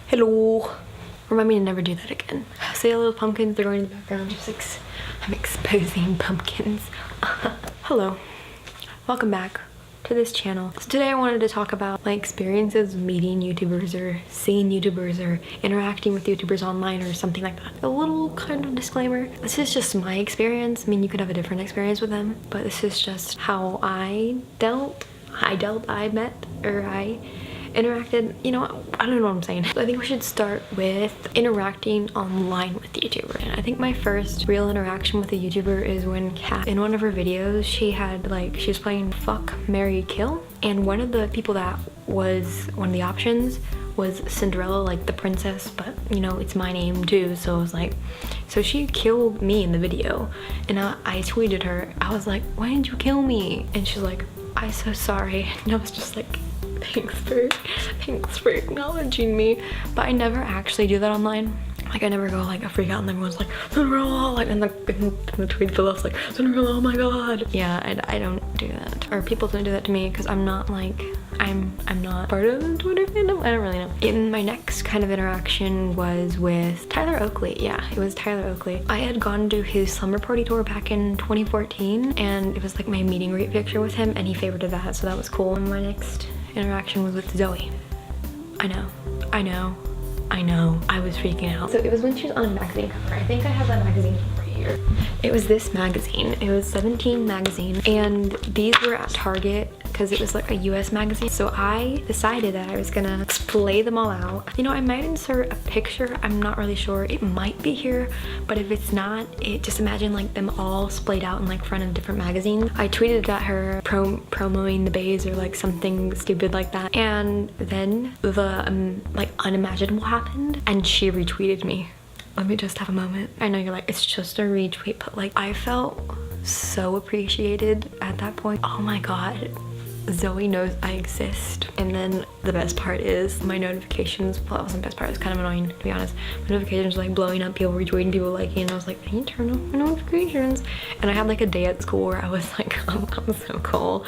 Hello. Remind me to never do that again. See the little pumpkins, they're going in the background. Just like, I'm exposing pumpkins. Hello. Welcome back to this channel. So today I wanted to talk about my experiences meeting YouTubers or seeing YouTubers or interacting with YouTubers online or something like that. A little kind of disclaimer. This is just my experience. I mean, you could have a different experience with them, but this is just how I interacted. You know, I don't know what I'm saying. I think we should start with interacting online with the YouTuber. And I think my first real interaction with a YouTuber is when Kat, in one of her videos, she was playing Fuck, Marry, Kill. And one of the people that was one of the options was Cinderella, like the princess, but you know, it's my name too. So I was like, so she killed me in the video. And I tweeted her, I was like, why didn't you kill me? And she's like, I'm so sorry. And I was just like, thanks for acknowledging me. But I never actually do that online. Like, I never go like a freak out and everyone's like, Cinderella, like, and the tweet below is like, Cinderella, oh my god. Yeah, I don't do that. Or people don't do that to me because I'm not like, I'm not part of the Twitter fandom. I don't really know. In my next kind of interaction was with Tyler Oakley. Yeah, it was Tyler Oakley. I had gone to his slumber party tour back in 2014 and it was like my meet and greet picture with him and he favorited that, so that was cool. And my next interaction was with Zoe. I know. I was freaking out. So it was when she was on a magazine cover. I think I have that magazine right here. It was this magazine. It was 17 magazine, and these were at Target because it was like a US magazine. So I decided that I was gonna display them all out. You know, I might insert a picture. I'm not really sure. It might be here, but if it's not, just imagine like them all splayed out in like front of different magazines. I tweeted at her promoting the bays or like something stupid like that. And then the like unimaginable happened and she retweeted me. Let me just have a moment. I know you're like, it's just a retweet, but like I felt so appreciated at that point. Oh my god. Zoe knows I exist. And then the best part is my notifications, well, that wasn't the best part, it was kind of annoying to be honest. My notifications were like blowing up, people retweeting, people liking, and I was like, I need to turn on my notifications. And I had like a day at school where I was like, oh, I'm so cool.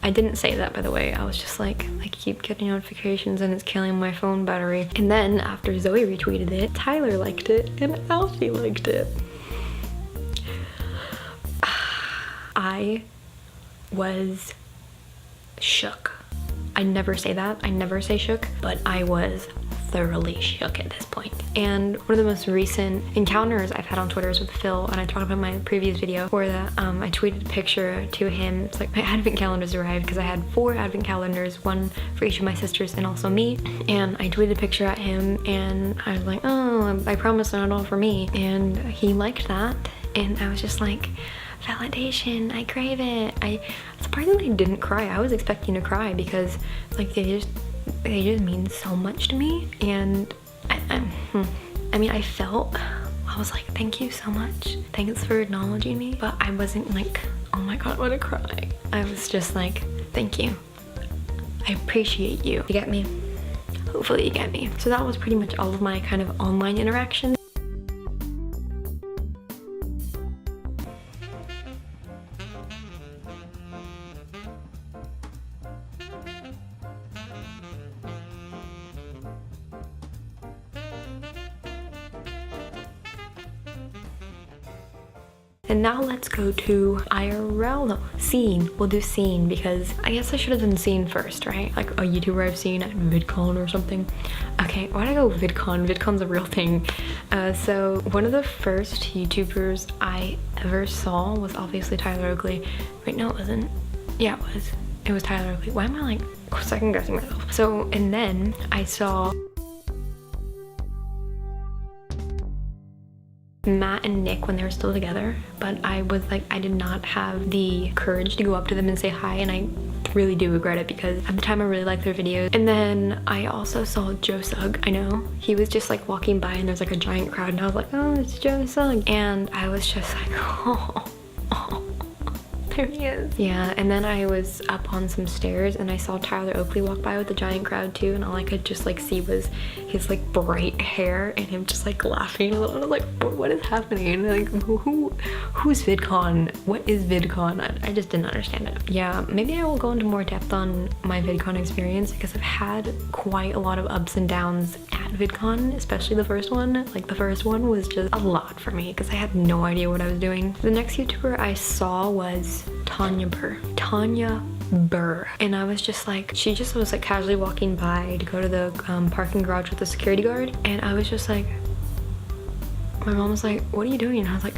I didn't say that, by the way. I was just like, I keep getting notifications and it's killing my phone battery. And then after Zoe retweeted it, Tyler liked it and Alfie liked it. I was shook. I never say that. I never say shook, but I was thoroughly shook at this point. And one of the most recent encounters I've had on Twitter is with Phil, and I talked about in my previous video where that I tweeted a picture to him. It's like my advent calendars arrived because I had 4 advent calendars, one for each of my sisters and also me. And I tweeted a picture at him and I was like, oh, I promise they're not all for me. And he liked that. And I was just like, validation, I crave it. I surprisingly didn't cry. I was expecting to cry because like they just mean so much to me. And I mean, I was like, thank you so much. Thanks for acknowledging me. But I wasn't like, oh my god, I want to cry. I was just like, thank you. I appreciate you. You get me? Hopefully you get me. So that was pretty much all of my kind of online interactions. And now let's go to IRL, no, scene. We'll do scene because I guess I should have done scene first, right? Like a YouTuber I've seen at VidCon or something. Okay, why'd I go VidCon? VidCon's a real thing. So one of the first YouTubers I ever saw was obviously Tyler Oakley. Wait, no, it wasn't. Yeah, it was. It was Tyler Oakley. Why am I like second guessing myself? So, and then I saw Matt and Nick when they were still together, but I was like, I did not have the courage to go up to them and say hi, and I really do regret it because at the time I really liked their videos. And then I also saw Joe Sugg. I know he was just like walking by and there's like a giant crowd and I was like, oh, it's Joe Sugg. And I was just like, oh, there he is. Yeah, and then I was up on some stairs and I saw Tyler Oakley walk by with a giant crowd too, and all I could just like see was his like bright hair and him just like laughing a little. And I was like, what is happening? Like, who's VidCon? What is VidCon? I just didn't understand it. Yeah, maybe I will go into more depth on my VidCon experience because I've had quite a lot of ups and downs at at VidCon, especially the first one. Like the first one was just a lot for me because I had no idea what I was doing. The next YouTuber I saw was Tanya Burr. And I was just like, she just was like casually walking by to go to the parking garage with the security guard. And I was just like, my mom was like, what are you doing? And I was like,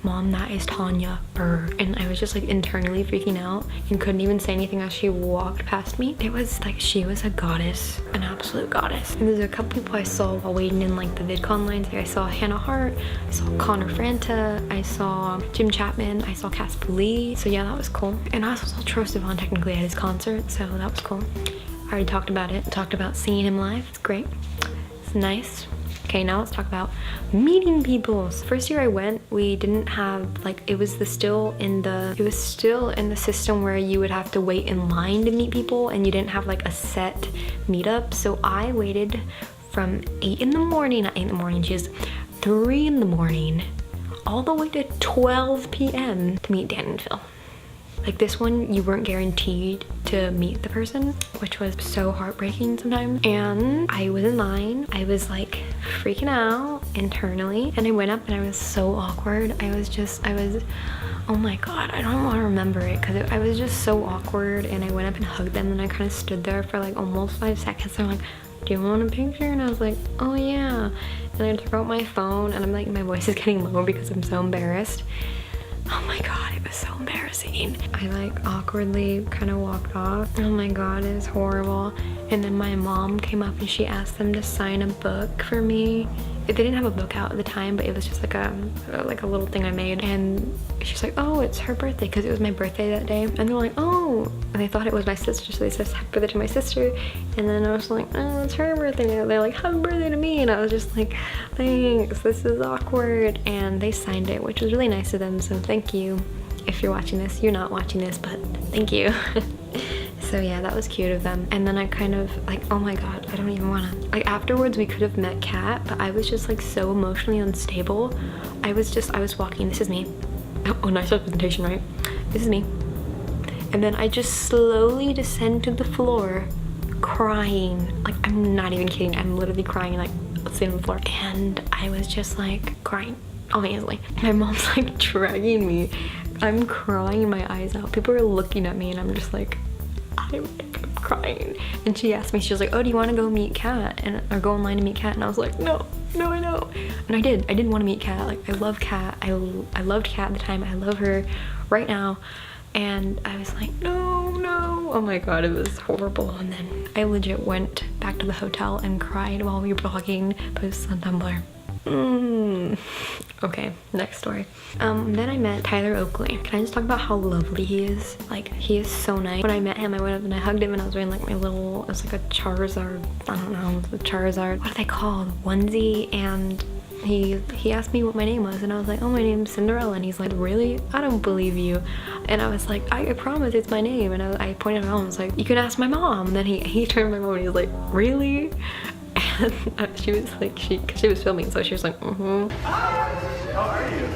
Mom, that is Tanya Burr. And I was just like internally freaking out and couldn't even say anything as she walked past me. It was like, she was a goddess, an absolute goddess. And there's a couple people I saw while waiting in like the VidCon lines. Like I saw Hannah Hart, I saw Connor Franta, I saw Jim Chapman, I saw Casper Lee. So yeah, that was cool. And I also saw Troye Sivan technically at his concert, so that was cool. I already talked about it, talked about seeing him live. It's great, it's nice. Okay, now let's talk about meeting people. So first year I went, we didn't have like, it was still in the system where you would have to wait in line to meet people and you didn't have like a set meetup. So I waited from 8 in the morning, not 8 in the morning, just 3 in the morning, all the way to 12 p.m. to meet Dan and Phil. Like this one, you weren't guaranteed to meet the person, which was so heartbreaking sometimes. And I was in line, I was like freaking out internally, and I went up and I was so awkward. I was, oh my God, I don't want to remember it because I was just so awkward. And I went up and hugged them and I kind of stood there for like almost 5 seconds. They're like, do you want a picture? And I was like, oh yeah. And I took out my phone and I'm like, my voice is getting low because I'm so embarrassed. Oh my God, it was so embarrassing. I like awkwardly kind of walked off. Oh my God, it was horrible. And then my mom came up and she asked them to sign a book for me. They didn't have a book out at the time, but it was just like a little thing I made. And she's like, oh, it's her birthday, because it was my birthday that day. And they're like, oh, and they thought it was my sister, so they said happy birthday to my sister. And then I was like, oh, it's her birthday. And they're like, happy birthday to me. And I was just like, thanks, this is awkward. And they signed it, which was really nice of them, so thank you. If you're watching this, you're not watching this, but thank you. So yeah, that was cute of them. And then I kind of like, oh my God, I don't even wanna. Like afterwards we could have met Kat, but I was just like so emotionally unstable. I was walking, this is me. Oh, nice representation, right? This is me. And then I just slowly descend to the floor, crying. Like I'm not even kidding, I'm literally crying, like sitting on the floor. And I was just like crying, obviously. My mom's like dragging me. I'm crying my eyes out. People are looking at me and I'm just like, I'm crying. And she asked me, she was like, oh, do you want to go meet Kat or go online to meet Kat? And I was like, no, I know. And I did want to meet Kat. Like I love Kat. I loved Kat at the time. I love her right now. And I was like, no. Oh my God, it was horrible. And then I legit went back to the hotel and cried while we were vlogging posts on Tumblr. Okay, next story. Then I met Tyler Oakley. Can I just talk about how lovely he is? Like, he is so nice. When I met him, I went up and I hugged him and I was wearing like my little, it was like a Charizard, I don't know, the Charizard, what are they called? Onesie. And he asked me what my name was and I was like, oh, my name's Cinderella. And he's like, really? I don't believe you. And I was like, I promise it's my name. And I pointed at my mom and was like, you can ask my mom. And then he turned to my mom and he was like, really? And she was like, cause she was filming, so she was like, mm-hmm. How are you?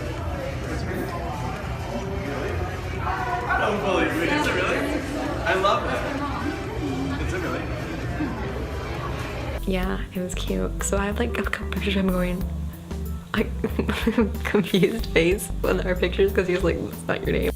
Really? I don't believe it. Is it really? I love it. Is it really? Yeah, it was cute. So I have like a couple pictures of him going, like, confused face when there are pictures because he was like, that's not your name.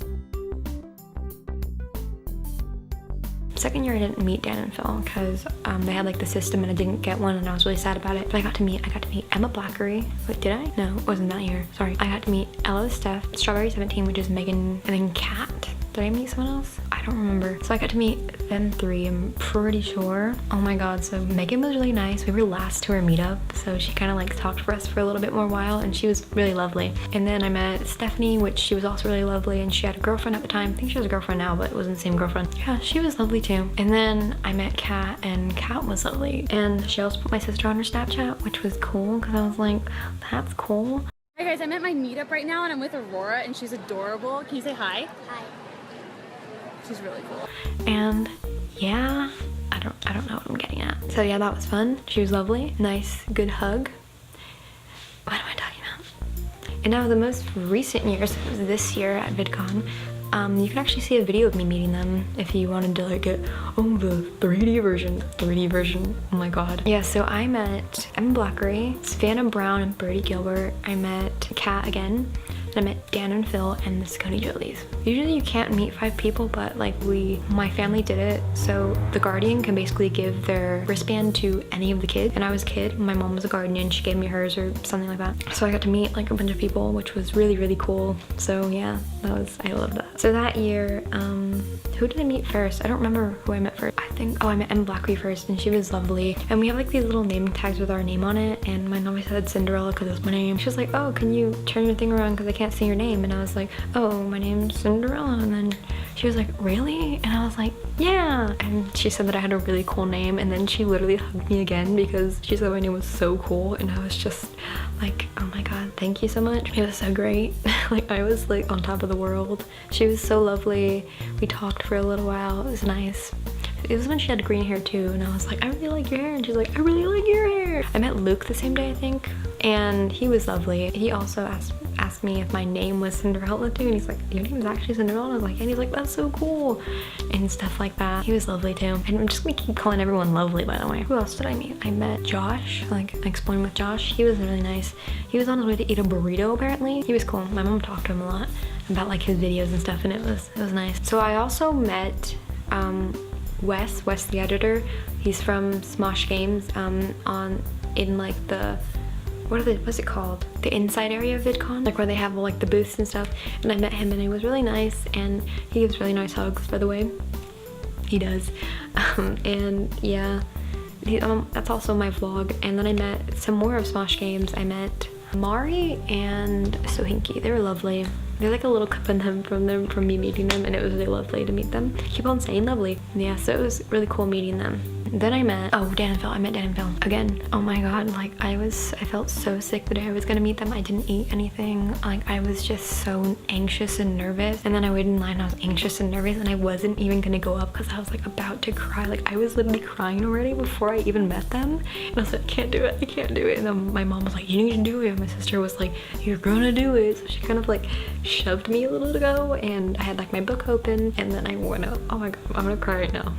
Second year I didn't meet Dan and Phil because they had like the system and I didn't get one and I was really sad about it. But I got to meet Emma Blackery. Wait, did I? No, it wasn't that year. Sorry. I got to meet Ella Steph, Strawberry 17, which is Megan, and then Kat. Did I meet someone else? I don't remember. So I got to meet them 3, I'm pretty sure. Oh my God, so Megan was really nice. We were last to her meetup, so she kind of like talked for us for a little bit more while and she was really lovely. And then I met Stephanie, which she was also really lovely and she had a girlfriend at the time. I think she has a girlfriend now, but it wasn't the same girlfriend. Yeah, she was lovely too. And then I met Kat and Kat was lovely. And she also put my sister on her Snapchat, which was cool because I was like, that's cool. Hi guys, I'm at my meetup right now and I'm with Aurora and she's adorable. Can you say hi? Hi. She's really cool. And yeah, I don't know what I'm getting at. So yeah, that was fun. She was lovely. Nice, good hug. What am I talking about? And now the most recent year, so it was this year at VidCon, You can actually see a video of me meeting them if you wanted to like get, oh, the 3D version, oh my god. Yeah, so I met Emma Blackery, Savannah Brown, and Birdie Gilbert. I met Kat again. And I met Dan and Phil and the Scone Jolies. Usually you can't meet 5 people, but like my family did it. So the guardian can basically give their wristband to any of the kids. And I was a kid, my mom was a guardian, she gave me hers or something like that. So I got to meet like a bunch of people, which was really, really cool. So yeah, I love that. So that year, who did I meet first? I don't remember who I met first. I met Emma Blackery first, and she was lovely. And we have like these little name tags with our name on it, and mine always said Cinderella because that's my name. She was like, oh, can you turn your thing around because I can't see your name? And I was like, oh, my name's Cinderella. And then she was like, really? And I was like, yeah. And she said that I had a really cool name, and then she literally hugged me again because she said my name was so cool, and I was just like, oh my god, thank you so much. It was so great. Like, I was like on top of the world. She was so lovely. We talked for a little while. It was nice. It was when she had green hair too, and I was like, I really like your hair, and she's like, I really like your hair. I met Luke the same day, I think, and he was lovely. He also asked me if my name was Cinderella too, and he's like, your name is actually Cinderella? And I was like, and he's like, that's so cool, and stuff like that. He was lovely too, and I'm just gonna keep calling everyone lovely, by the way. Who else did I meet? I met Josh, like exploring with Josh. He was really nice. He was on his way to eat a burrito apparently. He was cool. My mom talked to him a lot about like his videos and stuff, and it was nice. So I also met Wes the editor. He's from Smosh Games, in like the, what's it called? The inside area of VidCon, like where they have like the booths and stuff. And I met him, and he was really nice, and he gives really nice hugs, by the way. He does. And yeah, that's also my vlog. And then I met some more of Smosh Games. I met Mari and Sohinki. They were lovely. They're like a little cup in them from me meeting them, and it was really lovely to meet them. Keep on saying lovely. Yeah, so it was really cool meeting them. Then I met, Dan and Phil. I met Dan and Phil again. Oh my god, like I felt so sick the day I was gonna meet them. I didn't eat anything. Like I was just so anxious and nervous. And then I waited in line, I was anxious and nervous, and I wasn't even gonna go up because I was like about to cry. Like I was literally crying already before I even met them. And I was like, I can't do it, I can't do it. And then my mom was like, you need to do it. And my sister was like, you're gonna do it. So she kind of like shoved me a little to go, and I had like my book open, and then I went up. Oh my god, I'm gonna cry right now.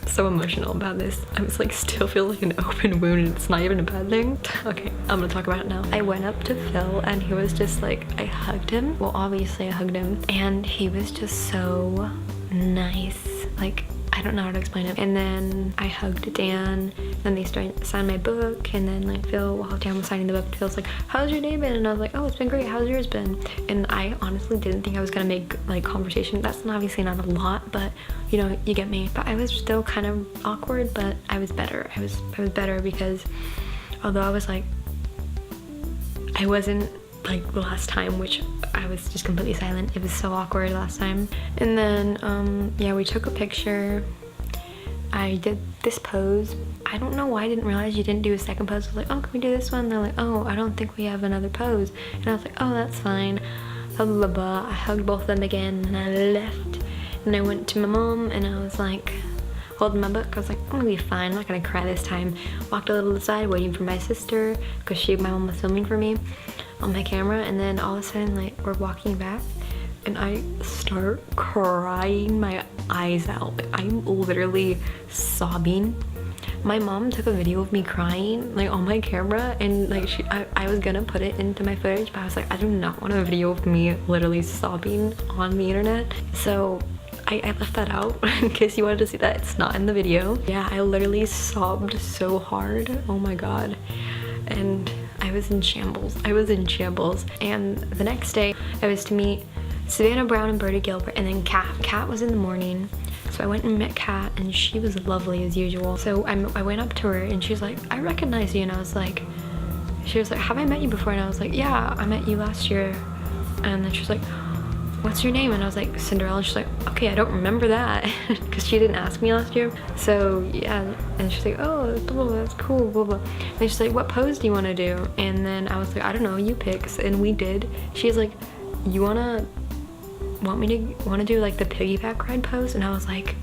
So emotional about this. I was like, still feel like an open wound, and it's not even a bad thing. Okay, I'm gonna talk about it now. I went up to Phil, and he was just like, I hugged him. Well, obviously I hugged him, and he was just so nice. Like, I don't know how to explain it. And then I hugged Dan, then they signed my book, and then like Phil, while Dan was signing the book, Phil's like, how's your day been? And I was like, oh, it's been great, how's yours been? And I honestly didn't think I was gonna make like conversation. That's obviously not a lot, but you know, you get me. But I was still kind of awkward, but I was better. I was better because although I was like, I wasn't like the last time, which I was just completely silent. It was so awkward last time. And then yeah, we took a picture. I did this pose. I don't know why I didn't realize you didn't do a second pose. I was like, oh, can we do this one? And they're like, oh, I don't think we have another pose. And I was like, oh, that's fine. Blah, blah, blah. I hugged both of them again, and I left. And I went to my mom, and I was like, holding my book. I was like, I'm gonna be fine, I'm not gonna cry this time. Walked a little aside, waiting for my sister, because my mom was filming for me on my camera. And then all of a sudden, like, we're walking back, and I start crying my eyes out. Like, I'm literally sobbing. My mom took a video of me crying, like, on my camera, and like I was gonna put it into my footage, but I was like, I do not want a video of me literally sobbing on the internet. So I left that out in case you wanted to see that. It's not in the video. Yeah, I literally sobbed so hard. Oh my god. And I was in shambles. I was in shambles. And the next day, I was to meet Savannah Brown and Birdie Gilbert, and then Kat. Kat was in the morning. So I went and met Kat, and she was lovely as usual. So I went up to her, and she's like, I recognize you. And I was like, she was like, have I met you before? And I was like, yeah, I met you last year. And then she's like, what's your name? And I was like, Cinderella. And she's like, okay, I don't remember that, because she didn't ask me last year. So yeah, and she's like, oh, blah, blah, that's cool, blah, blah. And she's like, what pose do you want to do? And then I was like, I don't know, you pick. And we did. She's like, you want to do like the piggyback ride pose? And I was like,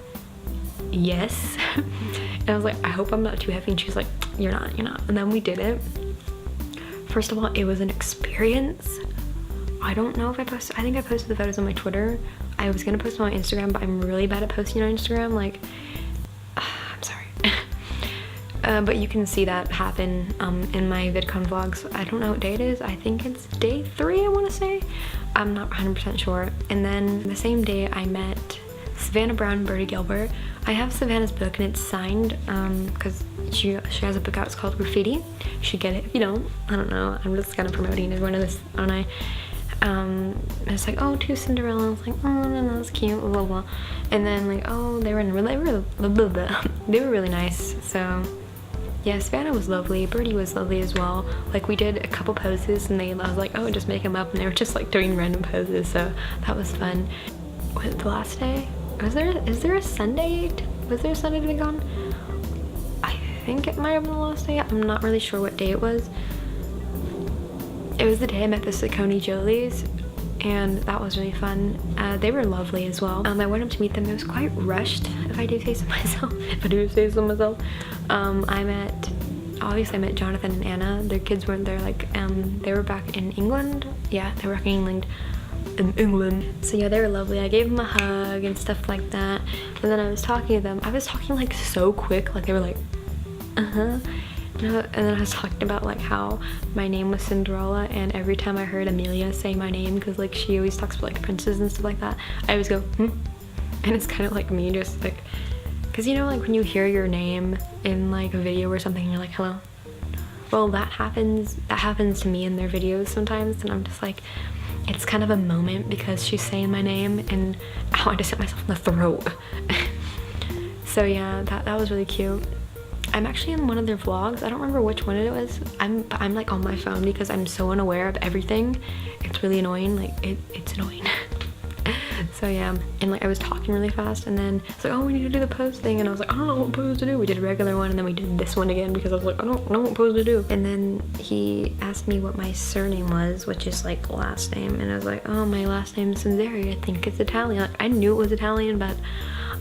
yes. And I was like, I hope I'm not too heavy. And she's like, you're not. And then we did it. First of all, it was an experience. I don't know if I posted, I think I posted the photos on my Twitter. I was gonna post them on my Instagram, but I'm really bad at posting on Instagram. Like, I'm sorry. But you can see that happen in my VidCon vlogs. I don't know what day it is. I think it's day 3, I wanna say. I'm not 100% sure. And then the same day I met Savannah Brown and Birdie Gilbert. I have Savannah's book and it's signed because she has a book out. It's called Graffiti. You should get it if you don't. I don't know. I'm just kind of promoting everyone of this, aren't I? And it's like, oh, to Cinderella. I was like, oh, no, that's cute, blah, blah, blah. And then like, oh, they were really nice. So yeah, Savannah was lovely. Birdie was lovely as well. Like we did a couple poses and I was like, oh, just make them up, and they were just like doing random poses. So that was fun. Was the last day? Is there a Sunday? Was there a Sunday to be gone? I think it might have been the last day. I'm not really sure what day it was. It was the day I met the Saucony Jolies, and that was really fun. They were lovely as well. I went up to meet them. It was quite rushed, if I do say so myself. Obviously I met Jonathan and Anna. Their kids weren't there. Like they were back in England. Yeah, they were back in England. So yeah, they were lovely. I gave them a hug and stuff like that. And then I was talking to them. I was talking like so quick, like they were like, and then I was talking about like how my name was Cinderella, and every time I heard Amelia say my name, because like she always talks about like princes and stuff like that, I always go, and it's kind of like me just like, because you know like when you hear your name in like a video or something, you're like, hello. Well, that happens to me in their videos sometimes, and I'm just like, it's kind of a moment because she's saying my name and I just hit myself in the throat. So yeah, that was really cute. I'm actually in one of their vlogs. I don't remember which one it was. I'm like on my phone because I'm so unaware of everything. It's really annoying. Like it's annoying. So yeah, and like I was talking really fast, and then it's like, oh, we need to do the pose thing, and I was like, I don't know what pose to do. We did a regular one, and then we did this one again because I was like, I don't know what pose to do. And then he asked me what my surname was, which is like last name, and I was like, oh, my last name is Cinzeri. I think it's Italian. Like, I knew it was Italian, but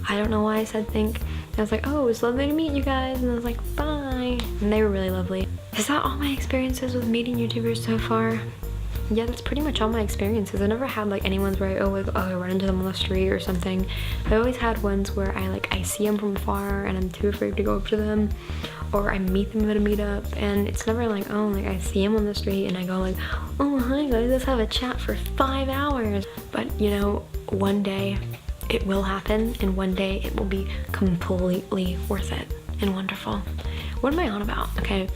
I don't know why I said think. And I was like, oh, it's lovely to meet you guys, and I was like, bye. And they were really lovely. Is that all my experiences with meeting YouTubers so far? Yeah, that's pretty much all my experiences. I never had like any ones where I run into them on the street or something. I always had ones where I see them from afar and I'm too afraid to go up to them, or I meet them at a meetup, and it's never like, oh, like I see them on the street and I go like, oh, hi guys, let's have a chat for 5 hours. But you know, one day it will happen, and one day it will be completely worth it and wonderful. What am I on about? Okay.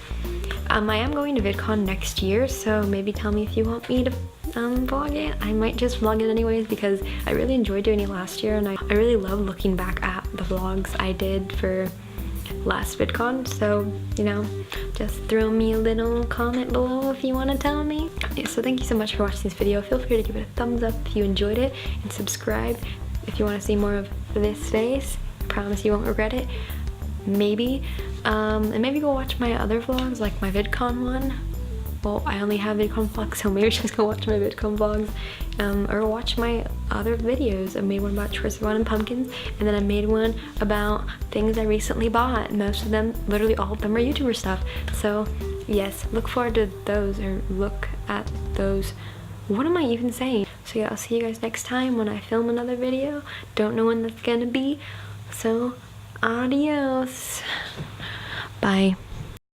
I am going to VidCon next year, so maybe tell me if you want me to vlog it. I might just vlog it anyways because I really enjoyed doing it last year, and I really love looking back at the vlogs I did for last VidCon. So, you know, just throw me a little comment below if you want to tell me. Yeah, so thank you so much for watching this video. Feel free to give it a thumbs up if you enjoyed it, and subscribe if you want to see more of this face. I promise you won't regret it. Maybe. And maybe go watch my other vlogs, like my VidCon one. Well, I only have VidCon vlogs, so maybe just go watch my VidCon vlogs. Or watch my other videos. I made one about Tristan and pumpkins, and then I made one about things I recently bought. Most of them, literally all of them, are YouTuber stuff. So yes, look forward to those, or look at those. What am I even saying? So yeah, I'll see you guys next time when I film another video. Don't know when that's gonna be. So adios. Bye.